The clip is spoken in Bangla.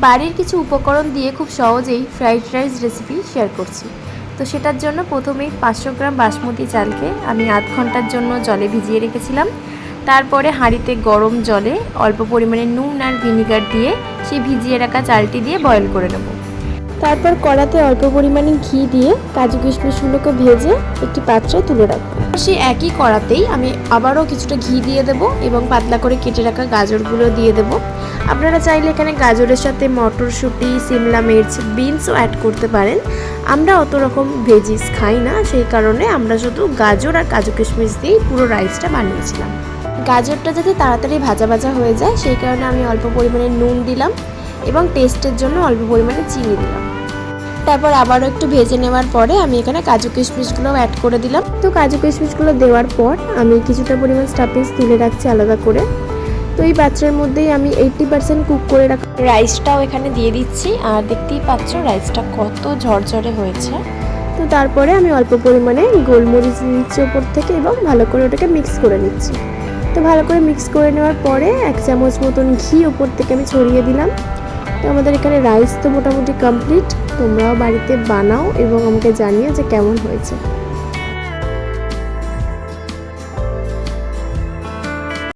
বাড়ির কিছু উপকরণ দিয়ে খুব সহজেই ফ্রাইড রাইস রেসিপি শেয়ার করছি। তো সেটার জন্য প্রথমেই 500 গ্রাম বাসমতি চালকে আমি আধ ঘন্টার জন্য জলে ভিজিয়ে রেখেছিলাম। তারপরে হাঁড়িতে গরম জলে অল্প পরিমাণে নুন আর ভিনিগার দিয়ে সেই ভিজিয়ে রাখা চালটি দিয়ে বয়েল করে নেব। তারপর কড়াতে অল্প পরিমাণে ঘি দিয়ে কাজু কিশমিশগুলোকে ভেজে একটি পাত্রে তুলে রাখবো। সেই একই কড়াতেই আমি আবারও কিছুটা ঘি দিয়ে দেব এবং পাতলা করে কেটে রাখা গাজরগুলো দিয়ে দেব। আপনারা চাইলে এখানে গাজরের সাথে মটরশুঁটি, সিমলা মির্চ, বিনসও অ্যাড করতে পারেন। আমরা অত রকম ভেজিস খাই না, সেই কারণে আমরা শুধু গাজর আর কাজু কিশমিশ দিয়েই পুরো রাইসটা বানিয়েছিলাম। গাজরটা যাতে তাড়াতাড়ি ভাজা ভাজা হয়ে যায় সেই কারণে আমি অল্প পরিমাণে নুন দিলাম এবং টেস্টের জন্য অল্প পরিমাণে চিনি দিলাম। তারপর আবারও একটু ভেজে নেওয়ার পরে আমি এখানে কাজু কিশমিশগুলোও অ্যাড করে দিলাম। তো কাজু কিশমিশগুলো দেওয়ার পর আমি কিছুটা পরিমাণ স্টাফিংস তুলে রাখছি আলাদা করে। তো এই পাত্রের মধ্যেই আমি 80% কুক করে রাখা রাইসটাও এখানে দিয়ে দিচ্ছি। আর দেখতেই পাচ্ছ রাইসটা কত ঝরঝরে হয়েছে। তো তারপরে আমি অল্প পরিমাণে গোলমরিচ নিচ্ছি ওপর থেকে এবং ভালো করে ওটাকে মিক্স করে নিচ্ছি। তো ভালো করে মিক্স করে নেওয়ার পরে 1 চামচ মতন ঘি ওপর থেকে আমি ছড়িয়ে দিলাম। তো আমাদের এখানে রাইস তো মোটামুটি কমপ্লিট। তোমরাও বাড়িতে বানাও এবং আমাকে জানিও যে কেমন হয়েছে।